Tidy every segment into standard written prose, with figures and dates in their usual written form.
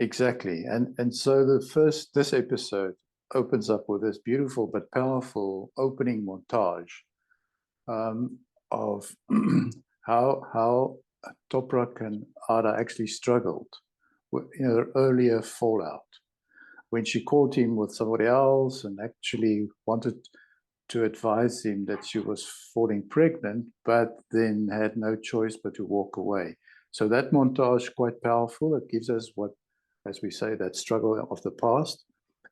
Exactly. And so this episode opens up with this beautiful but powerful opening montage of how Toprak and Ada actually struggled with their earlier fallout when she caught him with somebody else and actually wanted to advise him that she was falling pregnant, but then had no choice but to walk away. So that montage quite powerful. It gives us what, as we say, that struggle of the past,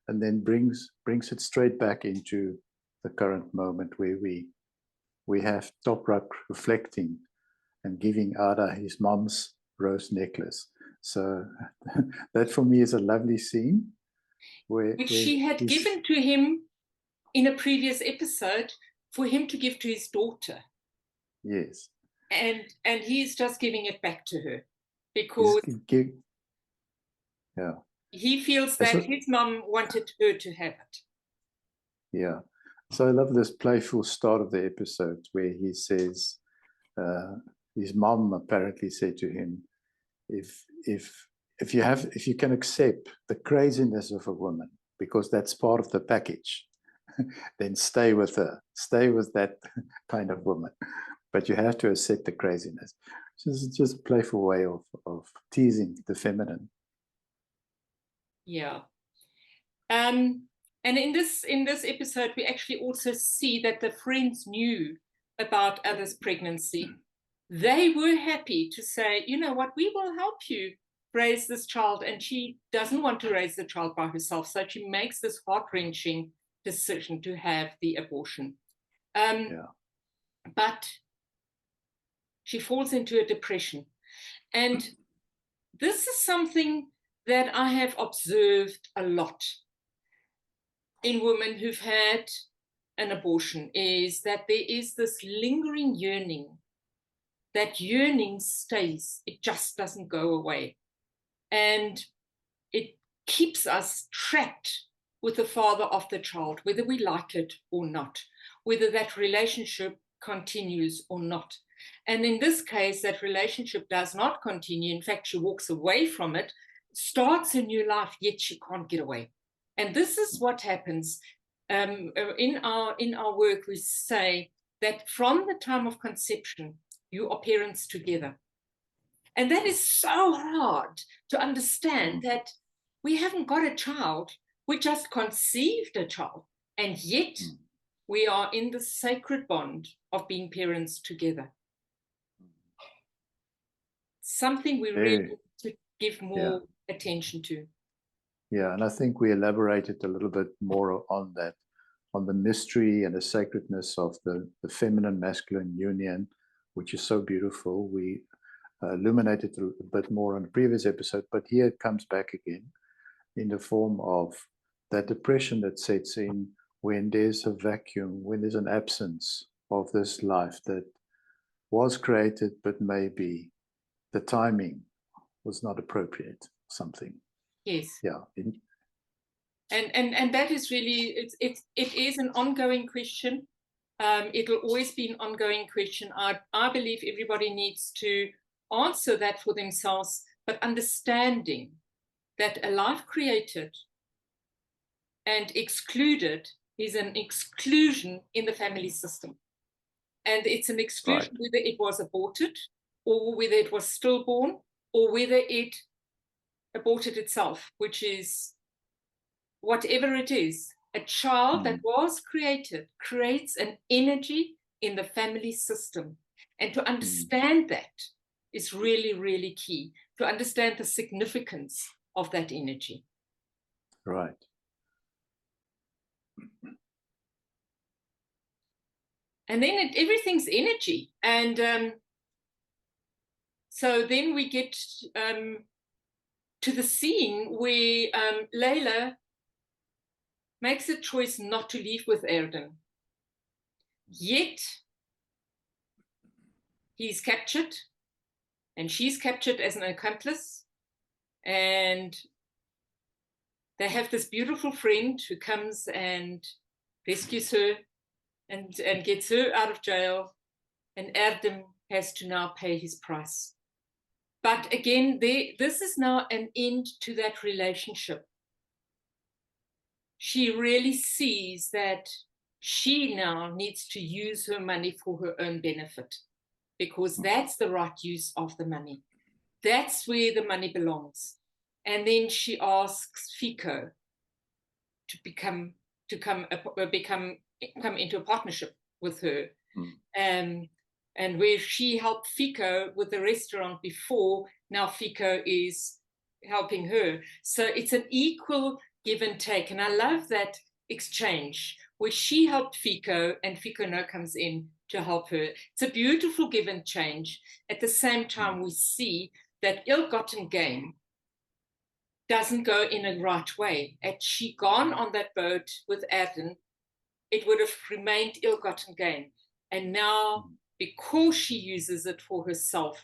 and then brings it straight back into the current moment where we have Toprak reflecting and giving Ada his mom's rose necklace. So that for me is a lovely scene. Which she had given to him in a previous episode for him to give to his daughter. Yes. And he's just giving it back to her because he feels that his mom wanted her to have it. Yeah. So I love this playful start of the episode where he says, his mom apparently said to him, if you can accept the craziness of a woman, because that's part of the package, then stay with her, stay with that kind of woman. But you have to accept the craziness. So it's just a playful way of teasing the feminine. Yeah. And in this episode, we actually also see that the friends knew about Ada's pregnancy. They were happy to say, you know what, we will help you raise this child. And she doesn't want to raise the child by herself. So she makes this heart-wrenching decision to have the abortion. But she falls into a depression. And this is something that I have observed a lot in women who've had an abortion, is that there is this lingering yearning. That yearning stays, it just doesn't go away. And it keeps us trapped with the father of the child, whether we like it or not, whether that relationship continues or not. And in this case, that relationship does not continue. In fact, she walks away from it, starts a new life, yet she can't get away. And this is what happens. In our work, we say that from the time of conception, you are parents together. And that is so hard to understand, that we haven't got a child, we just conceived a child, and yet we are in the sacred bond of being parents together. Something we really need to give more attention to. Yeah, and I think we elaborated a little bit more on that, on the mystery and the sacredness of the feminine masculine union, which is so beautiful. We illuminated a bit more on the previous episode, but here it comes back again in the form of that depression that sets in when there's a vacuum, when there's an absence of this life that was created, but maybe the timing was not appropriate, something. Yes. Yeah. And that is really, it is an ongoing question. It'll always be an ongoing question. I believe everybody needs to answer that for themselves, but understanding that a life created and excluded is an exclusion in the family system. And it's an exclusion whether it was aborted, or whether it was stillborn, or whether it aborted itself, which is whatever it is. A child that was created creates an energy in the family system. And to understand that is really, really key, to understand the significance of that energy. Right. And then everything's energy. And so then we get to the scene where Layla makes a choice not to leave with Erden. Yet he's captured, and she's captured as an accomplice. And they have this beautiful friend who comes and rescues her and gets her out of jail, and Erdem has to now pay his price. But again, this is now an end to that relationship. She really sees that she now needs to use her money for her own benefit, because that's the right use of the money. That's where the money belongs. And then she asks Fico to come into a partnership with her. And where she helped Fico with the restaurant before, now Fico is helping her. So it's an equal give and take. And I love that exchange where she helped Fico and Fico now comes in to help her. It's a beautiful give and change. At the same time, we see that ill-gotten gain doesn't go in a right way. Had she gone on that boat with Erdem, it would have remained ill-gotten gain. And now, because she uses it for herself,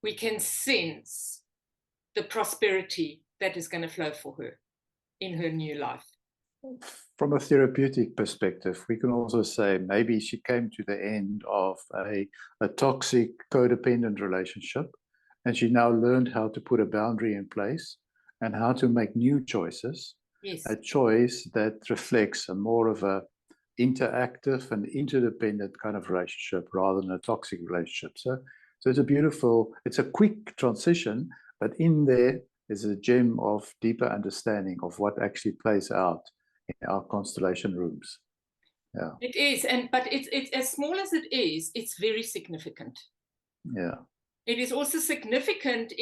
we can sense the prosperity that is going to flow for her in her new life. From a therapeutic perspective, we can also say maybe she came to the end of a toxic codependent relationship, and she now learned how to put a boundary in place and how to make new choices. Yes. A choice that reflects a more of a interactive and interdependent kind of relationship rather than a toxic relationship. So it's a quick transition, but in there is a gem of deeper understanding of what actually plays out in our constellation rooms. Yeah. It is, but it's as small as it is, it's very significant. Yeah. It is also significant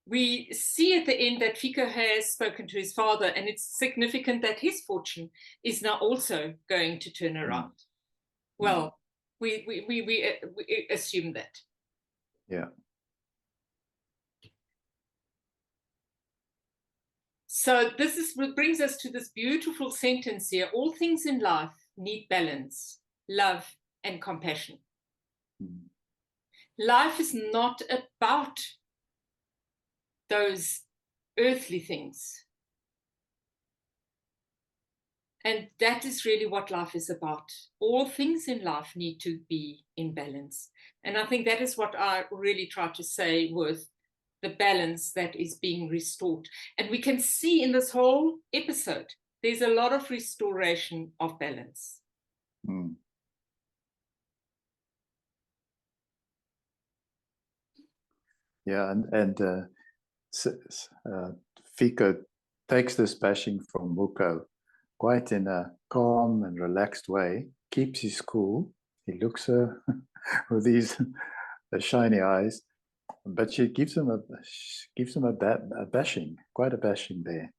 we see at the end that Fico has spoken to his father, and it's significant that his fortune is now also going to turn around. Well, we assume that. Yeah. So this is what brings us to this beautiful sentence here. All things in life need balance, love, and compassion. Life is not about those earthly things. And that is really what life is about. All things in life need to be in balance. And I think that is what I really try to say with the balance that is being restored. And we can see in this whole episode, there's a lot of restoration of balance. Yeah, and Fico takes this bashing from Muko quite in a calm and relaxed way, keeps his cool. He looks her with these shiny eyes, but she gives him a bashing, quite a bashing there.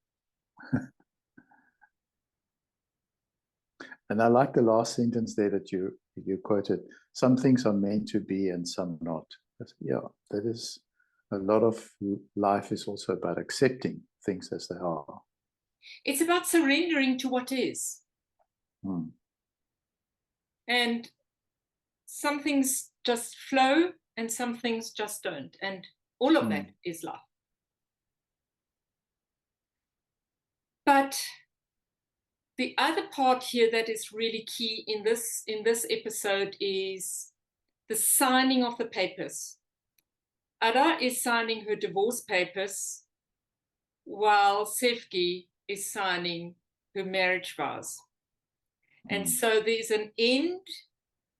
And I like the last sentence there that you quoted. Some things are meant to be and some not. Yeah, that is a lot of life is also about accepting things as they are. It's about surrendering to what is. And some things just flow and some things just don't. And all of that is life. But the other part here that is really key in this episode is the signing of the papers. Ada is signing her divorce papers while Sevgi is signing her marriage vows. And so there's an end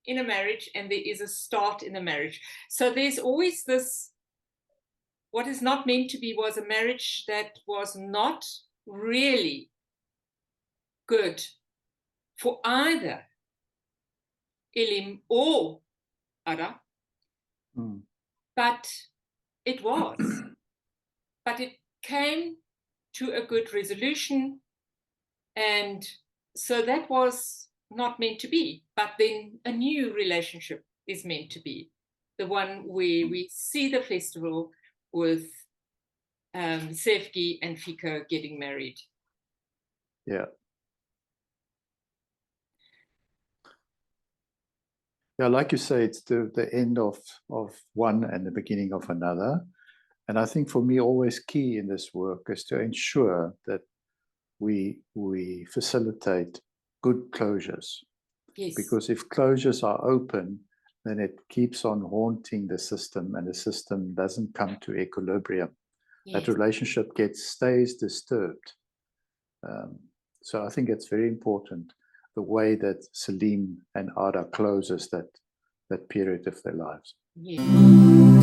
in a marriage and there is a start in a marriage. So there's always this, what is not meant to be was a marriage that was not really good for either Elim or Ada, but it was. But it came to a good resolution, and so that was not meant to be. But then a new relationship is meant to be, the one where we see the festival with Sevgi and Fico getting married. Yeah. Yeah, like you say, it's the end of one and the beginning of another. And I think for me, always key in this work is to ensure that we facilitate good closures. Yes. Because if closures are open, then it keeps on haunting the system, and the system doesn't come to equilibrium. Yes. That relationship stays disturbed. So I think it's very important the way that Celine and Ada closes that period of their lives. Yes.